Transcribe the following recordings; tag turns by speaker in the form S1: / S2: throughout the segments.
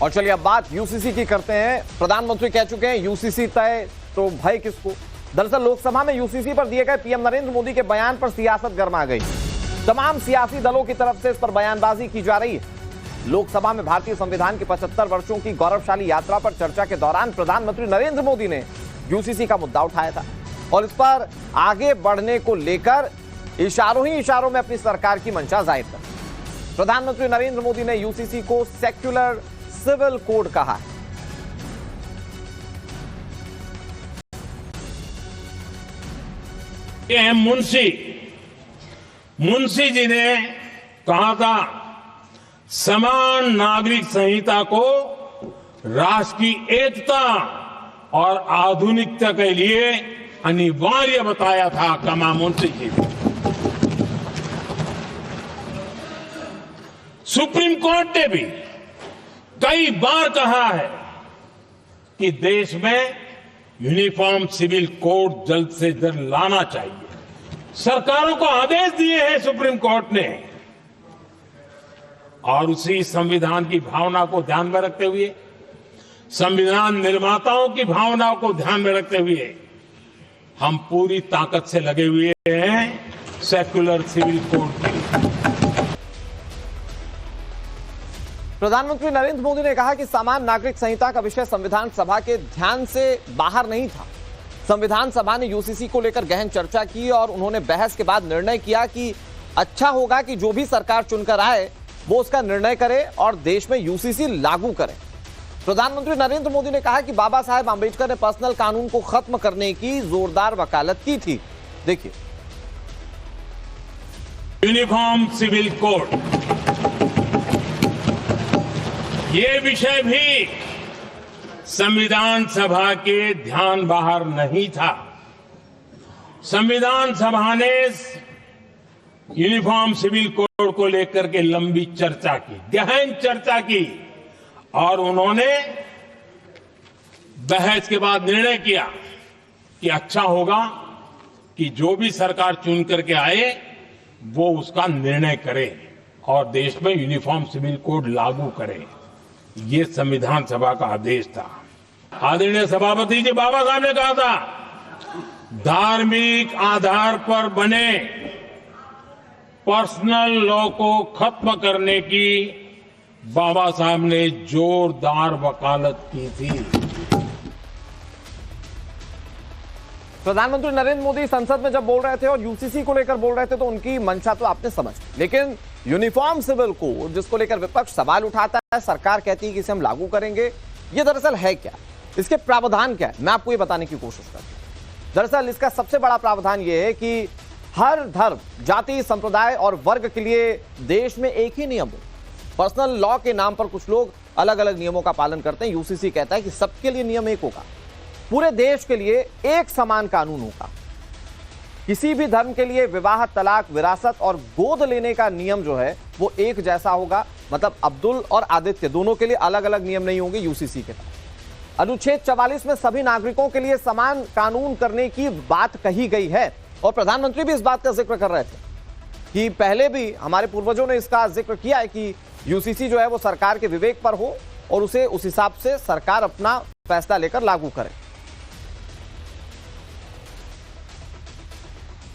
S1: और चलिए अब बात यूसीसी की करते हैं। प्रधानमंत्री कह चुके हैं यूसीसी तय तो भय किसको। दरअसल लोकसभा में यूसीसी पर दिए गए पीएम नरेंद्र मोदी के बयान पर सियासत गर्मा गई। तमाम सियासी दलों की तरफ से इस पर बयानबाजी की जा रही है। लोकसभा में भारतीय संविधान के 75 वर्षों की गौरवशाली यात्रा पर चर्चा के दौरान प्रधानमंत्री नरेंद्र मोदी ने यूसीसी का मुद्दा उठाया था और इस पर आगे बढ़ने को लेकर इशारों ही इशारों में अपनी सरकार की मंशा जाहिर कर। प्रधानमंत्री नरेंद्र मोदी ने यूसीसी को सेक्युलर सिविल कोड कहा है।
S2: ये है मुंशी जी ने कहा था समान नागरिक संहिता को राष्ट्र की एकता और आधुनिकता के लिए अनिवार्य बताया था कमा मुंशी जी ने। सुप्रीम कोर्ट ने भी कई बार कहा है कि देश में यूनिफॉर्म सिविल कोड जल्द से जल्द लाना चाहिए। सरकारों को आदेश दिए हैं सुप्रीम कोर्ट ने और उसी संविधान की भावना को ध्यान में रखते हुए, संविधान निर्माताओं की भावनाओं को ध्यान में रखते हुए हम पूरी ताकत से लगे हुए हैं सेक्युलर सिविल कोड के लिए।
S1: प्रधानमंत्री नरेंद्र मोदी ने कहा कि समान नागरिक संहिता का विषय संविधान सभा के ध्यान से बाहर नहीं था। संविधान सभा ने यूसीसी को लेकर गहन चर्चा की और उन्होंने बहस के बाद निर्णय किया कि अच्छा होगा कि जो भी सरकार चुनकर आए वो उसका निर्णय करे और देश में यूसीसी लागू करे। प्रधानमंत्री नरेंद्र मोदी ने कहा कि बाबा साहेब आंबेडकर ने पर्सनल कानून को खत्म करने की जोरदार वकालत की थी। देखिए,
S2: यूनिफॉर्म सिविल कोड ये विषय भी संविधान सभा के ध्यान बाहर नहीं था। संविधान सभा ने यूनिफॉर्म सिविल कोड को लेकर के लंबी चर्चा की, गहन चर्चा की और उन्होंने बहस के बाद निर्णय किया कि अच्छा होगा कि जो भी सरकार चुन करके आए वो उसका निर्णय करे और देश में यूनिफॉर्म सिविल कोड लागू करे। ये संविधान सभा का आदेश था। आदरणीय सभापति जी बाबा साहब ने कहा था धार्मिक आधार पर बने पर्सनल लॉ को खत्म करने की बाबा साहब ने जोरदार वकालत की थी।
S1: प्रधानमंत्री नरेंद्र मोदी संसद में जब बोल रहे थे और यूसीसी को लेकर बोल रहे थे तो उनकी मंशा तो आपने समझ, लेकिन यूनिफॉर्म सिविल कोड जिसको लेकर विपक्ष सवाल उठाता है, सरकार कहती है कि इसे हम लागू करेंगे, ये दरअसल है क्या, इसके प्रावधान क्या है, मैं आपको ये बताने की कोशिश करता हूं। दरअसल इसका सबसे बड़ा प्रावधान ये है कि हर धर्म, जाति, संप्रदाय और वर्ग के लिए देश में एक ही नियम हो। पर्सनल लॉ के नाम पर कुछ लोग अलग अलग नियमों का पालन करते हैं। यूसीसी कहता है कि सबके लिए नियम एक होगा, पूरे देश के लिए एक समान कानून होगा। किसी भी धर्म के लिए विवाह, तलाक, विरासत और गोद लेने का नियम जो है वो एक जैसा होगा। मतलब अब्दुल और आदित्य दोनों के लिए अलग अलग नियम नहीं होंगे यूसीसी के तहत। अनुच्छेद 44 में सभी नागरिकों के लिए समान कानून करने की बात कही गई है और प्रधानमंत्री भी इस बात का जिक्र कर रहे थे कि पहले भी हमारे पूर्वजों ने इसका जिक्र किया है कि यूसीसी जो है वो सरकार के विवेक पर हो और उसे उस हिसाब से सरकार अपना फैसला लेकर लागू करे।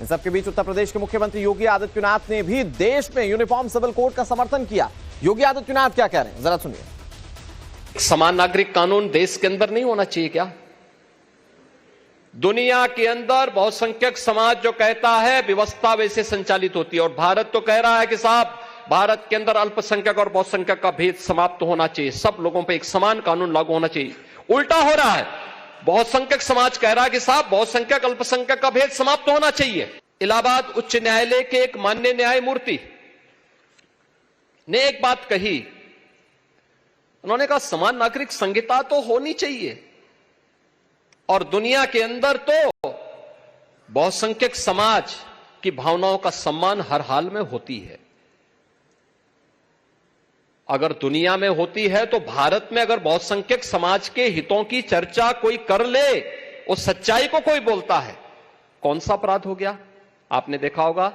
S1: इन सबके बीच उत्तर प्रदेश के मुख्यमंत्री योगी आदित्यनाथ ने भी देश में यूनिफॉर्म सिविल कोड का समर्थन किया। योगी आदित्यनाथ क्या कह रहे हैं, जरा सुनिए।
S3: समान नागरिक कानून देश के अंदर नहीं होना चाहिए क्या? दुनिया के अंदर बहुसंख्यक समाज जो कहता है व्यवस्था वैसे संचालित होती है और भारत तो कह रहा है कि साहब भारत के अंदर अल्पसंख्यक और बहुसंख्यक का भेद समाप्त होना चाहिए, सब लोगों पर एक समान कानून लागू होना चाहिए। उल्टा हो रहा है, बहुसंख्यक समाज कह रहा है कि साहब बहुसंख्यक अल्पसंख्यक का भेद समाप्त होना चाहिए। इलाहाबाद उच्च न्यायालय के एक माननीय न्यायमूर्ति ने एक बात कही, उन्होंने कहा समान नागरिक संहिता तो होनी चाहिए और दुनिया के अंदर तो बहुसंख्यक समाज की भावनाओं का सम्मान हर हाल में होती है। अगर दुनिया में होती है तो भारत में अगर बहुसंख्यक समाज के हितों की चर्चा कोई कर ले, उस सच्चाई को कोई बोलता है, कौन सा अपराध हो गया? आपने देखा होगा